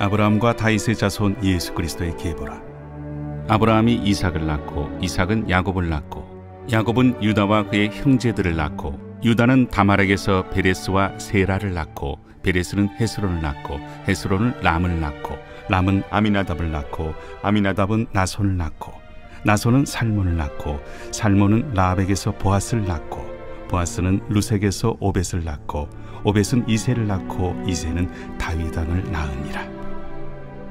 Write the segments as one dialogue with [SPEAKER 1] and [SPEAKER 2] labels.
[SPEAKER 1] 아브라함과 다윗의 자손 예수 그리스도의 계보라. 아브라함이 이삭을 낳고 이삭은 야곱을 낳고 야곱은 유다와 그의 형제들을 낳고 유다는 다말에게서 베레스와 세라를 낳고 베레스는 헤스론을 낳고 헤스론은 람을 낳고 람은 아미나답을 낳고 아미나답은 나손을 낳고 나손은 살몬을 낳고 살몬은 라합에게서 보아스를 낳고 보아스는 루색에서 오벳을 낳고 오벳은 이새를 낳고 이새는 다윗 왕을 낳으니라.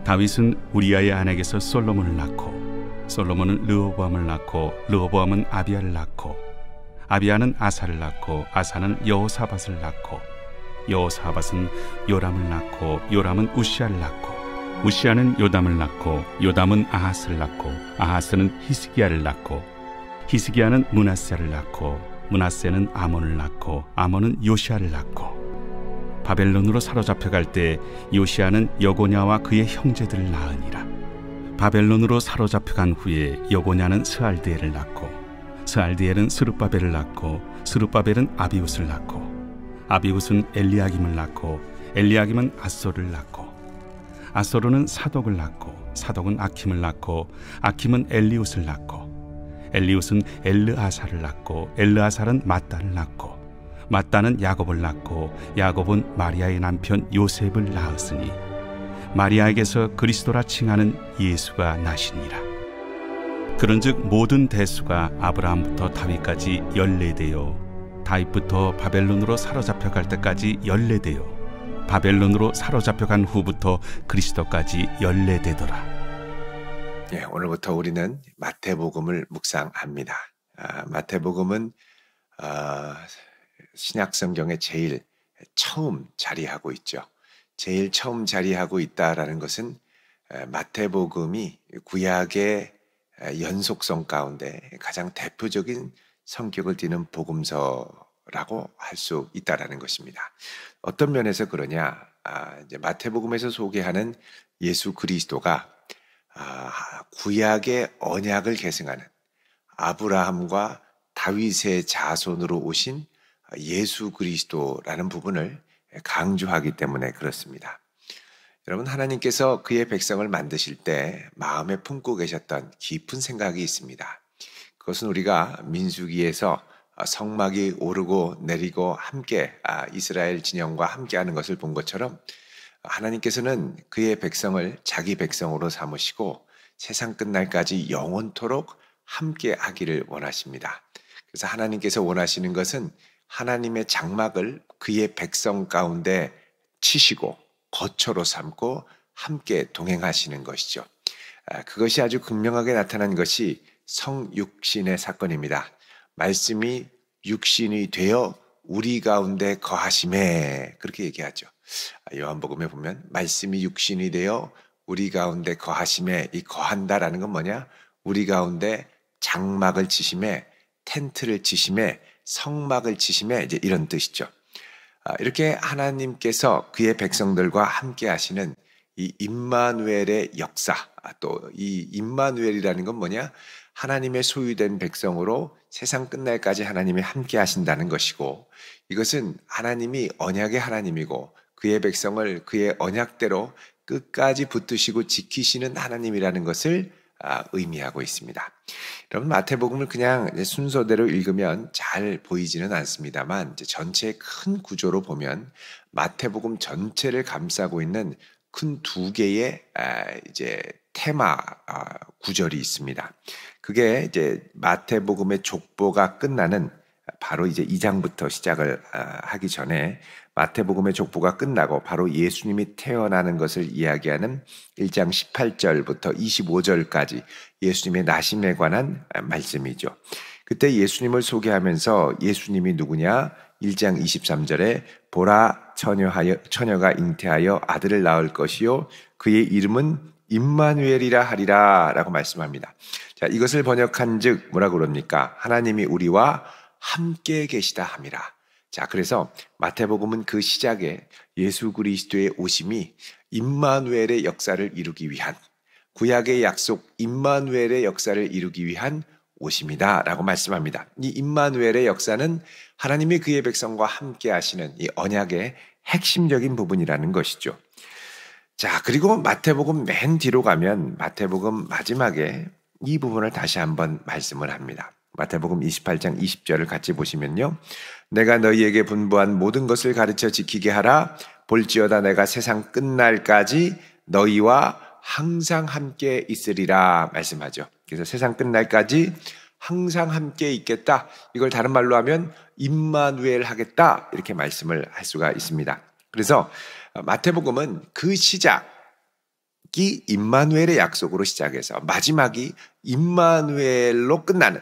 [SPEAKER 1] 다윗은 우리아의 아내에게서 솔로몬을 낳고 솔로몬은 르호보암을 낳고 르호보암은 아비야를 낳고 아비야는 아사를 낳고 아사는 여호사밧을 낳고 여호사밧은 요람을 낳고 요람은 우시아를 낳고 우시아는 요담을 낳고 요담은 아하스를 낳고 아하스는 히스기야를 낳고 히스기야는 므낫세를 낳고 므낫세는 아몬을 낳고 아몬은 요시아를 낳고 바벨론으로 사로잡혀갈 때 요시아는 여고냐와 그의 형제들을 낳으니라. 바벨론으로 사로잡혀간 후에 여고냐는 스알드엘을 낳고 스알드엘은 스룹바벨을 낳고 스룹바벨은 아비웃을 낳고 아비웃은 엘리야김을 낳고 엘리야김은 아소를 낳고 아소르는 사독을 낳고 사독은 아킴을 낳고 아킴은 엘리웃을 낳고 엘리웃은 엘르아사를 낳고 엘르아살은 mat단을 낳고 mat단은 야곱을 낳고 야곱은 마리아의 남편 요셉을 낳았으니 마리아에게서 그리스도라 칭하는 예수가 나시니라. 그런즉 모든 대수가 아브라함부터 다윗까지 14대요 다윗부터 바벨론으로 사로잡혀갈 때까지 14대요 바벨론으로 사로잡혀간 후부터 그리스도까지 14대더라.
[SPEAKER 2] 예, 오늘부터 우리는 마태복음을 묵상합니다. 마태복음은 신약 성경에 제일 처음 자리하고 있죠. 제일 처음 자리하고 있다라는 것은 마태복음이 구약의 연속성 가운데 가장 대표적인 성격을 띠는 복음서라고 할 수 있다라는 것입니다. 어떤 면에서 그러냐? 이제 마태복음에서 소개하는 예수 그리스도가 구약의 언약을 계승하는 아브라함과 다윗의 자손으로 오신 예수 그리스도라는 부분을 강조하기 때문에 그렇습니다. 여러분, 하나님께서 그의 백성을 만드실 때 마음에 품고 계셨던 깊은 생각이 있습니다. 그것은 우리가 민수기에서 성막이 오르고 내리고 함께 이스라엘 진영과 함께하는 것을 본 것처럼 하나님께서는 그의 백성을 자기 백성으로 삼으시고 세상 끝날까지 영원토록 함께 하기를 원하십니다. 그래서 하나님께서 원하시는 것은 하나님의 장막을 그의 백성 가운데 치시고 거처로 삼고 함께 동행하시는 것이죠. 그것이 아주 극명하게 나타난 것이 성육신의 사건입니다. 말씀이 육신이 되어 우리 가운데 거하심에, 그렇게 얘기하죠. 요한복음에 보면 말씀이 육신이 되어 우리 가운데 거하심에, 이 거한다라는 건 뭐냐? 우리 가운데 장막을 치심에, 텐트를 치심에, 성막을 치심에, 이제 이런 뜻이죠. 이렇게 하나님께서 그의 백성들과 함께 하시는 이 임마누엘의 역사, 또 이 임마누엘이라는 건 뭐냐? 하나님의 소유된 백성으로 세상 끝날까지 하나님이 함께 하신다는 것이고, 이것은 하나님이 언약의 하나님이고 그의 백성을 그의 언약대로 끝까지 붙드시고 지키시는 하나님이라는 것을 의미하고 있습니다. 여러분, 마태복음을 그냥 순서대로 읽으면 잘 보이지는 않습니다만, 이제 전체의 큰 구조로 보면 마태복음 전체를 감싸고 있는 큰 두 개의 이제 테마 구절이 있습니다. 그게 이제 마태복음의 족보가 끝나는 바로 이제 2장부터 시작을 하기 전에 마태복음의 족보가 끝나고 바로 예수님이 태어나는 것을 이야기하는 1장 18절부터 25절까지 예수님의 나심에 관한 말씀이죠. 그때 예수님을 소개하면서 예수님이 누구냐? 1장 23절에 보라 처녀가 잉태하여 아들을 낳을 것이요 그의 이름은 임마누엘이라 하리라 라고 말씀합니다. 자, 이것을 번역한즉 뭐라고 그럽니까? 하나님이 우리와 함께 계시다 함이라. 자, 그래서 마태복음은 그 시작에 예수 그리스도의 오심이 임마누엘의 역사를 이루기 위한, 구약의 약속 임마누엘의 역사를 이루기 위한 오심이다 라고 말씀합니다. 이 임마누엘의 역사는 하나님이 그의 백성과 함께 하시는 이 언약의 핵심적인 부분이라는 것이죠. 자, 그리고 마태복음 맨 뒤로 가면 마태복음 마지막에 이 부분을 다시 한번 말씀을 합니다. 마태복음 28장 20절을 같이 보시면요. 내가 너희에게 분부한 모든 것을 가르쳐 지키게 하라. 볼지어다 내가 세상 끝날까지 너희와 항상 함께 있으리라 말씀하죠. 그래서 세상 끝날까지 항상 함께 있겠다. 이걸 다른 말로 하면 임마누엘 하겠다. 이렇게 말씀을 할 수가 있습니다. 그래서 마태복음은 그 시작이 임마누엘의 약속으로 시작해서 마지막이 임마누엘로 끝나는,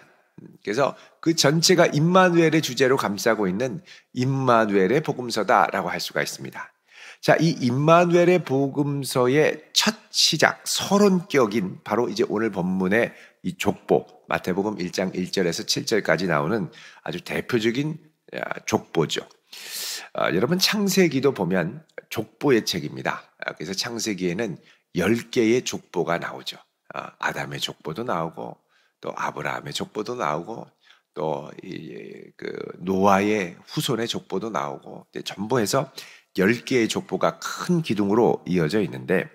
[SPEAKER 2] 그래서 그 전체가 임마누엘의 주제로 감싸고 있는 임마누엘의 복음서다라고 할 수가 있습니다. 자, 이 임마누엘의 복음서의 첫 시작, 서론격인 바로 이제 오늘 본문의 이 족보, 마태복음 1장 1절에서 7절까지 나오는 아주 대표적인 족보죠. 여러분 창세기도 보면 족보의 책입니다. 그래서 창세기에는 10개의 족보가 나오죠. 아담의 족보도 나오고 또 아브라함의 족보도 나오고 또 노아의 후손의 족보도 나오고 전부 해서 10개의 족보가 큰 기둥으로 이어져 있는데,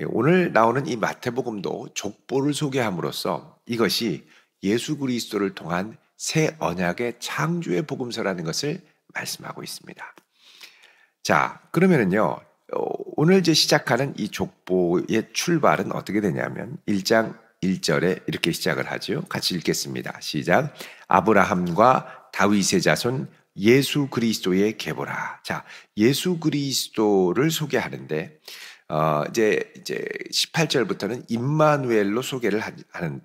[SPEAKER 2] 오늘 나오는 이 마태복음도 족보를 소개함으로써 이것이 예수 그리스도를 통한 새 언약의 창조의 복음서라는 것을 말씀하고 있습니다. 자, 그러면은요, 오늘 이제 시작하는 이 족보의 출발은 어떻게 되냐면 1장 1절에 이렇게 시작을 하죠. 같이 읽겠습니다. 시작. 아브라함과 다윗의 자손 예수 그리스도의 계보라. 자, 예수 그리스도를 소개하는데 이제 18절부터는 임마누엘로 소개를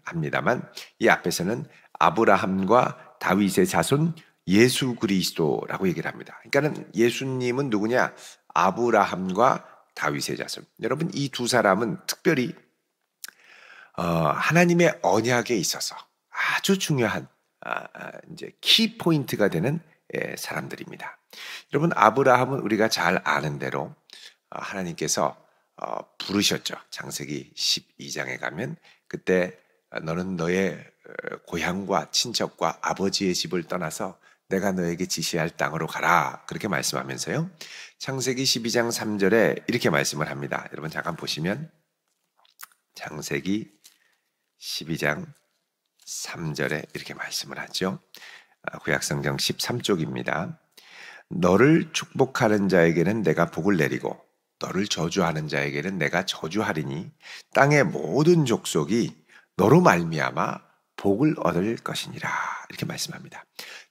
[SPEAKER 2] 합니다만 이 앞에서는 아브라함과 다윗의 자손 예수 그리스도라고 얘기를 합니다. 그러니까는 예수님은 누구냐? 아브라함과 다윗의 자손. 여러분, 이 두 사람은 특별히 하나님의 언약에 있어서 아주 중요한 이제 키 포인트가 되는 사람들입니다. 여러분, 아브라함은 우리가 잘 아는 대로 하나님께서 부르셨죠. 창세기 12장에 가면 그때 너는 너의 고향과 친척과 아버지의 집을 떠나서 내가 너에게 지시할 땅으로 가라. 그렇게 말씀하면서요. 창세기 12장 3절에 이렇게 말씀을 합니다. 여러분 잠깐 보시면 창세기 12장 3절에 이렇게 말씀을 하죠. 구약성경 13쪽입니다. 너를 축복하는 자에게는 내가 복을 내리고 너를 저주하는 자에게는 내가 저주하리니 땅의 모든 족속이 너로 말미암아 복을 얻을 것이니라. 이렇게 말씀합니다.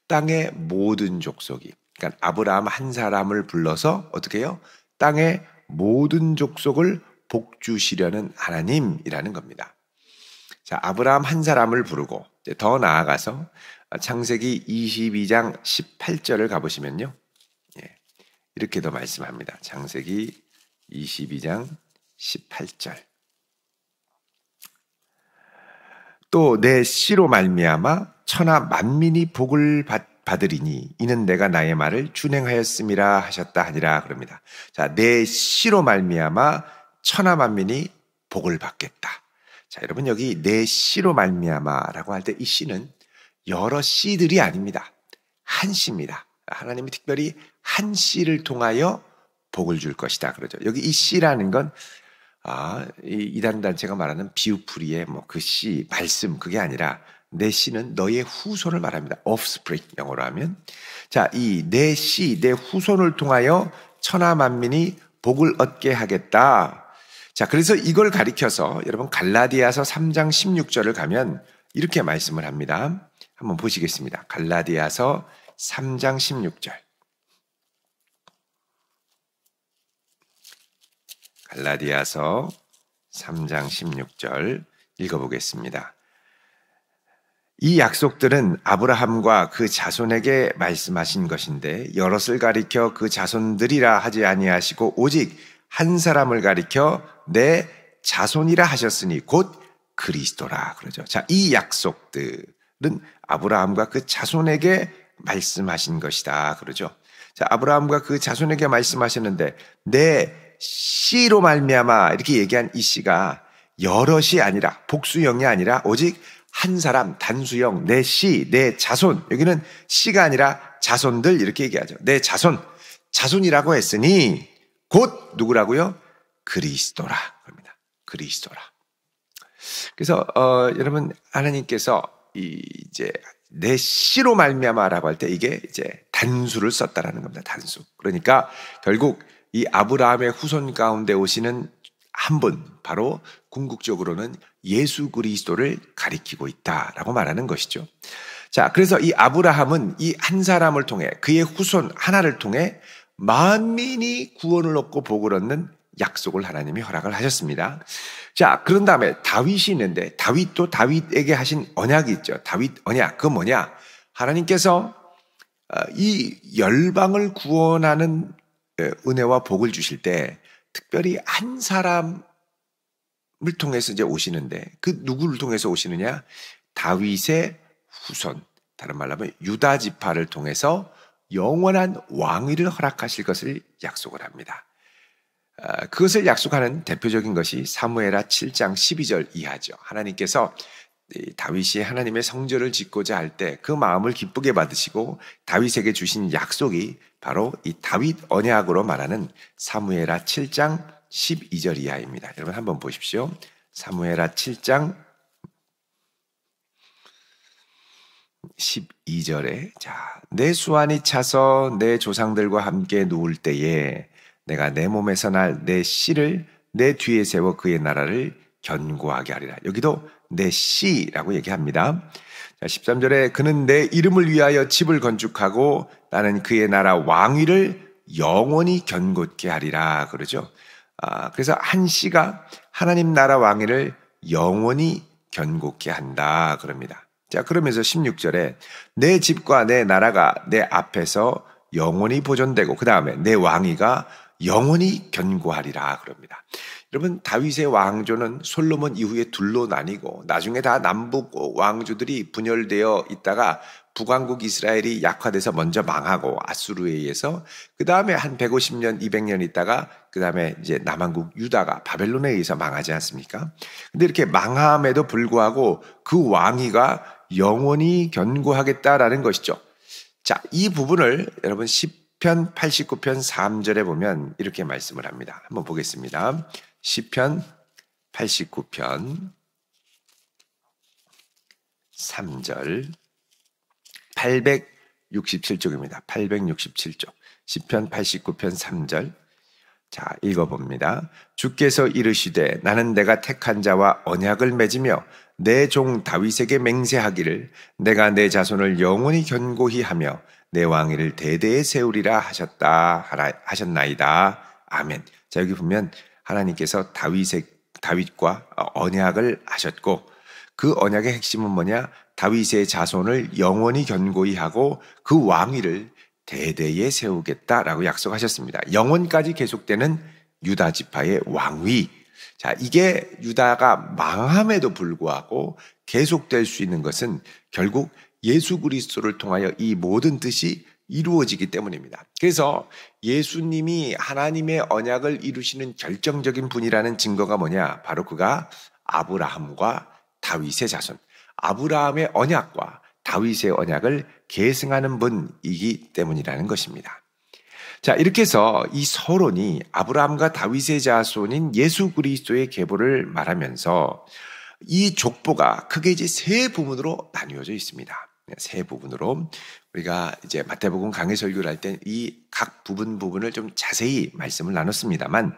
[SPEAKER 2] 땅의 모든 족속이, 그러니까 아브라함 한 사람을 불러서 어떻게 해요? 땅의 모든 족속을 복주시려는 하나님이라는 겁니다. 자, 아브라함 한 사람을 부르고 더 나아가서 창세기 22장 18절을 가보시면요. 이렇게도 말씀합니다. 창세기 22장 18절. 또 내 씨로 말미암아 천하 만민이 복을 받으리니 이는 내가 나의 말을 준행하였음이라 하셨다 하니라 그럽니다. 자, 내 씨로 말미암아 천하 만민이 복을 받겠다. 자, 여러분 여기 내 씨로 말미암아라고 할 때 이 씨는 여러 씨들이 아닙니다. 한 씨입니다. 하나님이 특별히 한 씨를 통하여 복을 줄 것이다 그러죠. 여기 이 씨라는 건 이 이단 단체가 말하는 비유풀이의 그 씨, 말씀, 그게 아니라 내 씨는 너의 후손을 말합니다. offspring 영어로 하면. 자, 이 내 씨, 내 후손을 통하여 천하 만민이 복을 얻게 하겠다. 자, 그래서 이걸 가리켜서 여러분 갈라디아서 3장 16절을 가면 이렇게 말씀을 합니다. 한번 보시겠습니다. 갈라디아서 3장 16절. 갈라디아서 3장 16절 읽어보겠습니다. 이 약속들은 아브라함과 그 자손에게 말씀하신 것인데 여럿을 가리켜 그 자손들이라 하지 아니하시고 오직 한 사람을 가리켜 내 자손이라 하셨으니 곧 그리스도라 그러죠. 자, 이 약속들은 아브라함과 그 자손에게 말씀하신 것이다 그러죠. 자, 아브라함과 그 자손에게 말씀하셨는데 내 씨로 말미암아 이렇게 얘기한 이 씨가 여럿이 아니라 복수형이 아니라 오직 한 사람 단수형 내 씨, 내 자손. 여기는 씨가 아니라 자손들 이렇게 얘기하죠. 내 자손, 자손이라고 했으니 곧 누구라고요? 그리스도라 그럽니다. 그리스도라. 그래서 여러분 하나님께서 이제 내 씨로 말미암아라고 할 때 이게 이제 단수를 썼다라는 겁니다. 단수. 그러니까 결국 이 아브라함의 후손 가운데 오시는 한 분, 바로 궁극적으로는 예수 그리스도를 가리키고 있다라고 말하는 것이죠. 자, 그래서 이 아브라함은 이 한 사람을 통해 그의 후손 하나를 통해 만민이 구원을 얻고 복을 얻는 약속을 하나님이 허락을 하셨습니다. 자, 그런 다음에 다윗이 있는데 다윗도 다윗에게 하신 언약이 있죠. 다윗 언약, 그건 뭐냐? 하나님께서 이 열방을 구원하는 은혜와 복을 주실 때 특별히 한 사람을 통해서 이제 오시는데 그 누구를 통해서 오시느냐? 다윗의 후손, 다른 말로 하면 유다 지파를 통해서 영원한 왕위를 허락하실 것을 약속을 합니다. 그것을 약속하는 대표적인 것이 사무엘하 7장 12절 이하죠. 하나님께서 다윗이 하나님의 성전을 짓고자 할 때 그 마음을 기쁘게 받으시고 다윗에게 주신 약속이 바로 이 다윗 언약으로 말하는 사무엘하 7장 12절 이하입니다. 여러분 한번 보십시오. 사무엘하 7장 12절에 내 수완이 차서 내 조상들과 함께 누울 때에 내가 내 몸에서 날 내 씨를 내 뒤에 세워 그의 나라를 견고하게 하리라. 여기도 내 씨라고 얘기합니다. 자, 13절에 그는 내 이름을 위하여 집을 건축하고 나는 그의 나라 왕위를 영원히 견고케 하리라 그러죠. 그래서 한 씨가 하나님 나라 왕위를 영원히 견고케 한다 그럽니다. 자, 그러면서 16절에 내 집과 내 나라가 내 앞에서 영원히 보존되고 그 다음에 내 왕위가 영원히 견고하리라 그럽니다. 여러분, 다윗의 왕조는 솔로몬 이후에 둘로 나뉘고 나중에 다 남북 왕조들이 분열되어 있다가 북왕국 이스라엘이 약화돼서 먼저 망하고 아수르에 의해서 그 다음에 한 150년, 200년 있다가 그 다음에 이제 남왕국 유다가 바벨론에 의해서 망하지 않습니까? 근데 이렇게 망함에도 불구하고 그 왕위가 영원히 견고하겠다라는 것이죠. 자, 이 부분을 여러분 시편 89편 3절에 보면 이렇게 말씀을 합니다. 한번 보겠습니다. 시편 89편 3절 867쪽입니다. 867쪽 시편 89편 3절 자, 읽어봅니다. 주께서 이르시되 나는 내가 택한 자와 언약을 맺으며 내 종 다윗에게 맹세하기를 내가 내 자손을 영원히 견고히 하며 내 왕위를 대대에 세우리라 하셨나이다. 아멘. 자, 여기 보면 하나님께서 다윗과 언약을 하셨고 그 언약의 핵심은 뭐냐? 다윗의 자손을 영원히 견고히 하고 그 왕위를 대대에 세우겠다라고 약속하셨습니다. 영원까지 계속되는 유다 지파의 왕위. 자, 이게 유다가 망함에도 불구하고 계속될 수 있는 것은 결국 예수 그리스도를 통하여 이 모든 뜻이 이루어지기 때문입니다. 그래서 예수님이 하나님의 언약을 이루시는 결정적인 분이라는 증거가 뭐냐? 바로 그가 아브라함과 다윗의 자손, 아브라함의 언약과 다윗의 언약을 계승하는 분이기 때문이라는 것입니다. 자, 이렇게 해서 이 서론이 아브라함과 다윗의 자손인 예수 그리스도의 계보를 말하면서 이 족보가 크게 이제 세 부분으로 나뉘어져 있습니다. 세 부분으로 우리가 이제 마태복음 강해 설교를 할 때 이 각 부분을 좀 자세히 말씀을 나눴습니다만,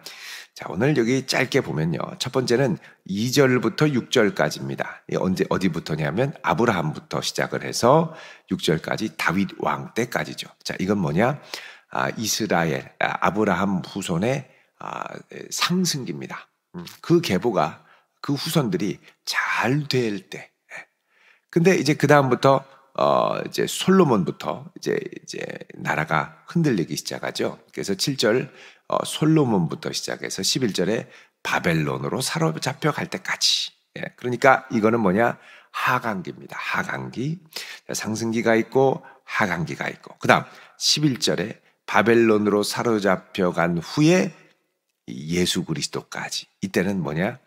[SPEAKER 2] 자, 오늘 여기 짧게 보면요. 첫 번째는 2절부터 6절까지입니다. 어디부터냐면 아브라함부터 시작을 해서 6절까지 다윗 왕 때까지죠. 자, 이건 뭐냐? 이스라엘, 아브라함 후손의 상승기입니다. 그 계보가 그 후손들이 잘 될 때. 근데 이제 그 다음부터 이제 솔로몬부터 이제 나라가 흔들리기 시작하죠. 그래서 7절 솔로몬부터 시작해서 11절에 바벨론으로 사로잡혀 갈 때까지. 그러니까 이거는 뭐냐? 하강기입니다. 하강기. 상승기가 있고 하강기가 있고. 그다음 11절에 바벨론으로 사로잡혀 간 후에 예수 그리스도까지. 이때는 뭐냐?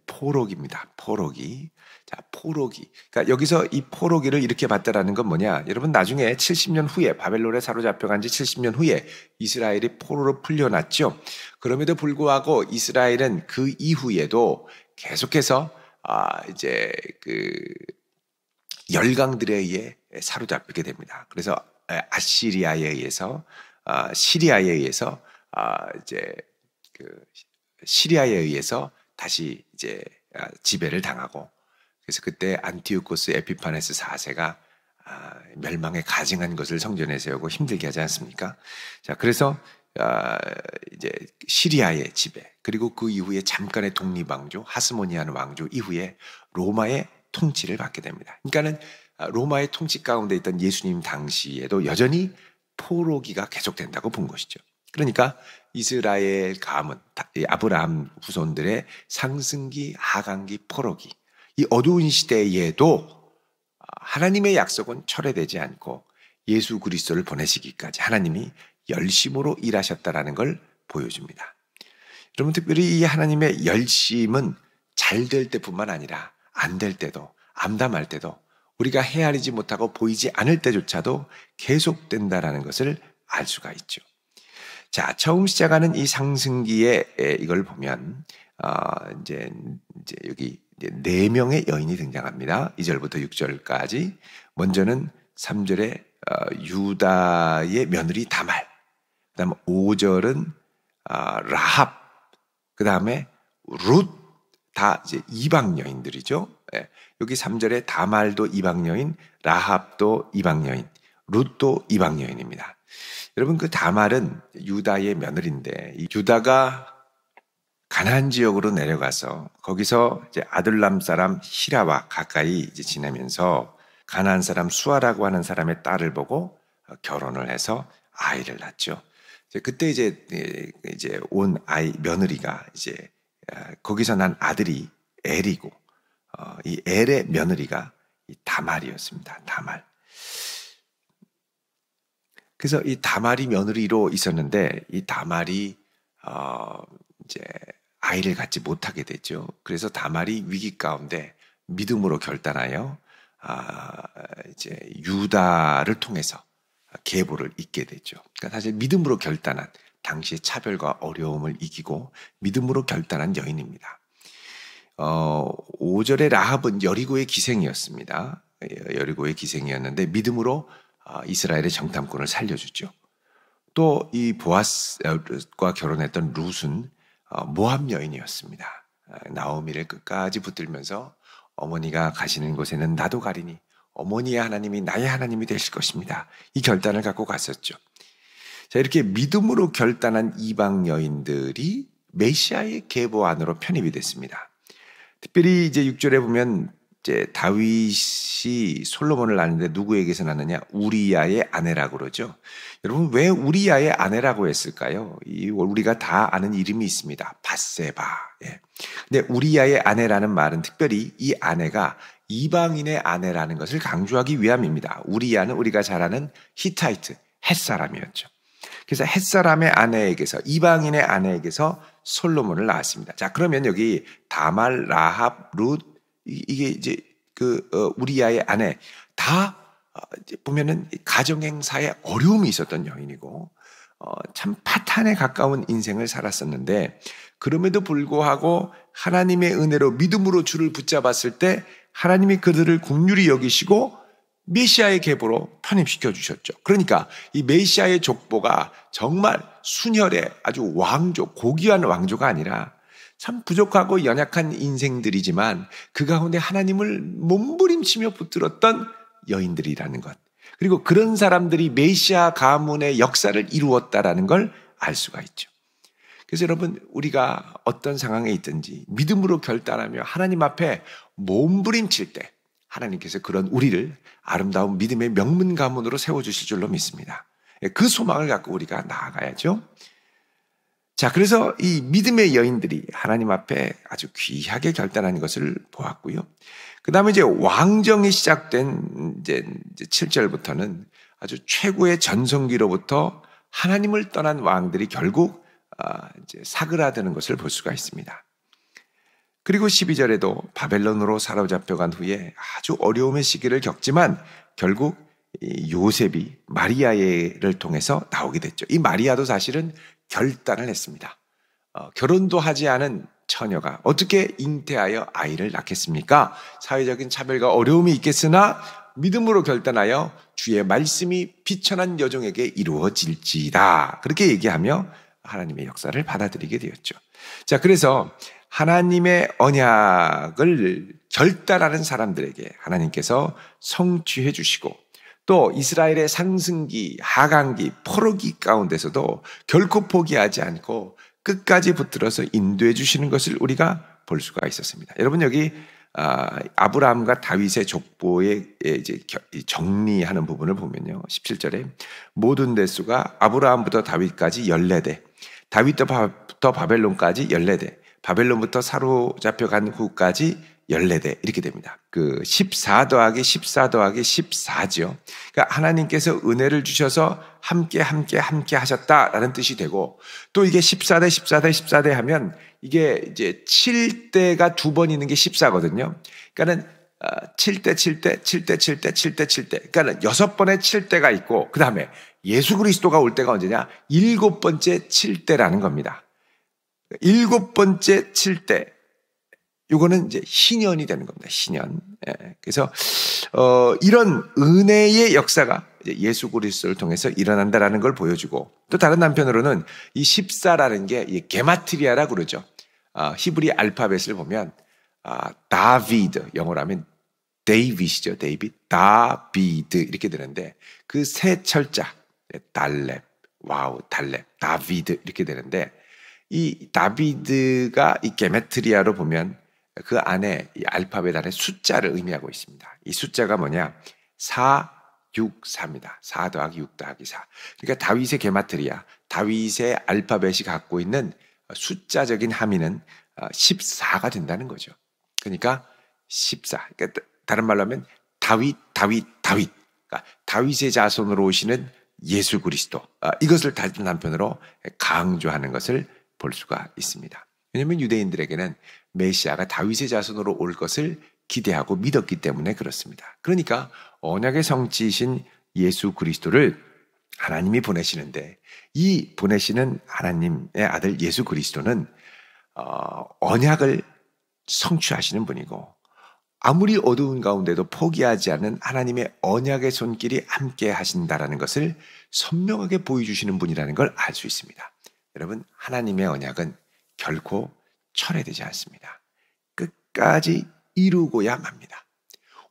[SPEAKER 2] 포로기입니다. 포로기. 자, 포로기. 그러니까 여기서 이 포로기를 이렇게 봤다라는 건 뭐냐? 여러분 나중에 70년 후에 바벨론에 사로잡혀간 지 70년 후에 이스라엘이 포로로 풀려났죠. 그럼에도 불구하고 이스라엘은 그 이후에도 계속해서 이제 그 열강들에 의해 사로잡히게 됩니다. 그래서 아시리아에 의해서 시리아에 의해서 이제 그 시리아에 의해서 다시 이제 지배를 당하고, 그래서 그때 안티오코스 에피파네스 4세가 멸망에 가증한 것을 성전에 세우고 힘들게 하지 않습니까? 자, 그래서 이제 시리아의 지배, 그리고 그 이후에 잠깐의 독립왕조 하스모니아는 왕조 이후에 로마의 통치를 받게 됩니다. 그러니까는 로마의 통치 가운데 있던 예수님 당시에도 여전히 포로기가 계속된다고 본 것이죠. 그러니까 이스라엘 가문, 아브라함 후손들의 상승기, 하강기, 포로기, 이 어두운 시대에도 하나님의 약속은 철회되지 않고 예수 그리스도를 보내시기까지 하나님이 열심으로 일하셨다라는 걸 보여줍니다. 여러분, 특별히 이 하나님의 열심은 잘 될 때뿐만 아니라 안 될 때도, 암담할 때도, 우리가 헤아리지 못하고 보이지 않을 때조차도 계속된다라는 것을 알 수가 있죠. 자, 처음 시작하는 이 상승기에 이걸 보면 이제 여기 4명의 여인이 등장합니다. 2절부터 6절까지. 먼저는 3절에 유다의 며느리 다말, 그다음 5절은 라합, 그다음에 룻, 다 이제 이방 여인들이죠. 여기 3절에 다말도 이방 여인, 라합도 이방 여인, 룻도 이방 여인입니다. 여러분, 그 다말은 유다의 며느리인데, 이 유다가 가나안 지역으로 내려가서 거기서 이제 아둘람 사람 히라와 가까이 이제 지내면서 가나안 사람 수아라고 하는 사람의 딸을 보고 결혼을 해서 아이를 낳죠. 그때 이제 온 아이 며느리가 이제 거기서 난 아들이 엘이고, 이 엘의 며느리가 이 다말이었습니다. 다말. 그래서 이 다말이 며느리로 있었는데 이 다말이 이제 아이를 갖지 못하게 되죠. 그래서 다말이 위기 가운데 믿음으로 결단하여 이제 유다를 통해서 계보를 잇게 되죠. 그러니까 사실 믿음으로 결단한, 당시의 차별과 어려움을 이기고 믿음으로 결단한 여인입니다. 5절의 라합은 여리고의 기생이었습니다. 여리고의 기생이었는데 믿음으로 이스라엘의 정탐꾼을 살려주죠. 또 이 보아스과 결혼했던 룻은 모압 여인이었습니다. 나오미를 끝까지 붙들면서 어머니가 가시는 곳에는 나도 가리니 어머니의 하나님이 나의 하나님이 되실 것입니다. 이 결단을 갖고 갔었죠. 자, 이렇게 믿음으로 결단한 이방 여인들이 메시아의 계보 안으로 편입이 됐습니다. 특별히 이제 6절에 보면 이제 다윗이 솔로몬을 낳는데 누구에게서 낳느냐? 우리야의 아내라고 그러죠. 여러분, 왜 우리야의 아내라고 했을까요? 우리가 다 아는 이름이 있습니다. 밧세바. 예. 근데 우리야의 아내라는 말은 특별히 이 아내가 이방인의 아내라는 것을 강조하기 위함입니다. 우리야는 우리가 잘 아는 히타이트, 햇사람이었죠. 그래서 햇사람의 아내에게서, 이방인의 아내에게서 솔로몬을 낳았습니다. 자, 그러면 여기 다말, 라합, 룻, 이게 이제 우리야의 아내, 다 보면은 가정행사에 어려움이 있었던 여인이고, 참 파탄에 가까운 인생을 살았었는데, 그럼에도 불구하고 하나님의 은혜로 믿음으로 주를 붙잡았을 때 하나님이 그들을 긍휼히 여기시고 메시아의 계보로 편입시켜 주셨죠. 그러니까 이 메시아의 족보가 정말 순혈의 아주 왕조, 고귀한 왕조가 아니라 참 부족하고 연약한 인생들이지만 그 가운데 하나님을 몸부림치며 붙들었던 여인들이라는 것, 그리고 그런 사람들이 메시아 가문의 역사를 이루었다라는 걸 알 수가 있죠. 그래서 여러분, 우리가 어떤 상황에 있든지 믿음으로 결단하며 하나님 앞에 몸부림칠 때 하나님께서 그런 우리를 아름다운 믿음의 명문 가문으로 세워주실 줄로 믿습니다. 그 소망을 갖고 우리가 나아가야죠. 자, 그래서 이 믿음의 여인들이 하나님 앞에 아주 귀하게 결단하는 것을 보았고요. 그 다음에 이제 왕정이 시작된 이제 7절부터는 아주 최고의 전성기로부터 하나님을 떠난 왕들이 결국 이제 사그라드는 것을 볼 수가 있습니다. 그리고 12절에도 바벨론으로 사로잡혀간 후에 아주 어려움의 시기를 겪지만 결국 요셉이 마리아를 통해서 나오게 됐죠. 이 마리아도 사실은 결단을 했습니다. 결혼도 하지 않은 처녀가 어떻게 잉태하여 아이를 낳겠습니까? 사회적인 차별과 어려움이 있겠으나 믿음으로 결단하여 주의 말씀이 비천한 여종에게 이루어질지이다. 그렇게 얘기하며 하나님의 역사를 받아들이게 되었죠. 자, 그래서 하나님의 언약을 결단하는 사람들에게 하나님께서 성취해 주시고 또 이스라엘의 상승기, 하강기, 포로기 가운데서도 결코 포기하지 않고 끝까지 붙들어서 인도해 주시는 것을 우리가 볼 수가 있었습니다. 여러분 여기 아브라함과 다윗의 족보의 이제 정리하는 부분을 보면요. 17절에 모든 대수가 아브라함부터 다윗까지 14대, 다윗부터 바벨론까지 14대, 바벨론부터 사로잡혀간 후까지 14대 이렇게 됩니다. 그 14 더하기 14 더하기 14죠. 그러니까 하나님께서 은혜를 주셔서 함께 하셨다라는 뜻이 되고 또 이게 14대 14대 14대 하면 이게 이제 7대가 두 번 있는 게 14거든요. 그러니까는 7대 7대 7대 7대 7대 7대 그러니까는 6번의 7대가 있고 그다음에 예수 그리스도가 올 때가 언제냐? 7번째 7대라는 겁니다. 7번째 7대 이거는 이제 희년이 되는 겁니다. 희년. 그래서 이런 은혜의 역사가 예수 그리스도를 통해서 일어난다라는 걸 보여주고 또 다른 한편으로는 이 14라는 게 게마트리아라고 그러죠. 히브리 알파벳을 보면 다비드 영어로 하면 데이빗이죠. 데이빗, 다비드 이렇게 되는데 그 세 철자 달렙, 와우, 달렙, 다비드 이렇게 되는데 이 다비드가 이 게마트리아로 보면 그 안에 이 알파벳 안에 숫자를 의미하고 있습니다. 이 숫자가 뭐냐? 4, 6, 4입니다. 4 더하기 6 더하기 4. 그러니까 다윗의 게마트리아, 다윗의 알파벳이 갖고 있는 숫자적인 함의는 14가 된다는 거죠. 그러니까 14. 그러니까 다른 말로 하면 다윗. 그러니까 다윗의 자손으로 오시는 예수 그리스도. 이것을 다른 한편으로 강조하는 것을 볼 수가 있습니다. 왜냐하면 유대인들에게는 메시아가 다윗의 자손으로 올 것을 기대하고 믿었기 때문에 그렇습니다. 그러니까 언약의 성취이신 예수 그리스도를 하나님이 보내시는데 이 보내시는 하나님의 아들 예수 그리스도는 언약을 성취하시는 분이고 아무리 어두운 가운데도 포기하지 않는 하나님의 언약의 손길이 함께 하신다라는 것을 선명하게 보여주시는 분이라는 걸 알 수 있습니다. 여러분 하나님의 언약은 결코 철회되지 않습니다. 끝까지 이루고야 맙니다.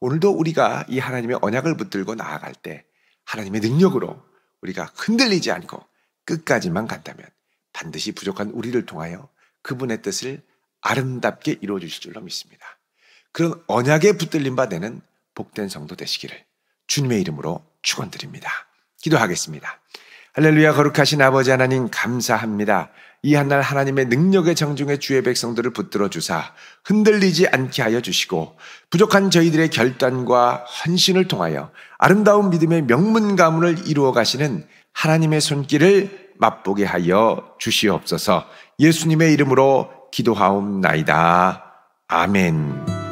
[SPEAKER 2] 오늘도 우리가 이 하나님의 언약을 붙들고 나아갈 때 하나님의 능력으로 우리가 흔들리지 않고 끝까지만 간다면 반드시 부족한 우리를 통하여 그분의 뜻을 아름답게 이루어 주실 줄로 믿습니다. 그런 언약에 붙들림 바 되는 복된 성도 되시기를 주님의 이름으로 축원드립니다. 기도하겠습니다. 할렐루야. 거룩하신 아버지 하나님 감사합니다. 이 한날 하나님의 능력의 정중에 주의 백성들을 붙들어 주사 흔들리지 않게 하여 주시고 부족한 저희들의 결단과 헌신을 통하여 아름다운 믿음의 명문 가문을 이루어 가시는 하나님의 손길을 맛보게 하여 주시옵소서. 예수님의 이름으로 기도하옵나이다. 아멘.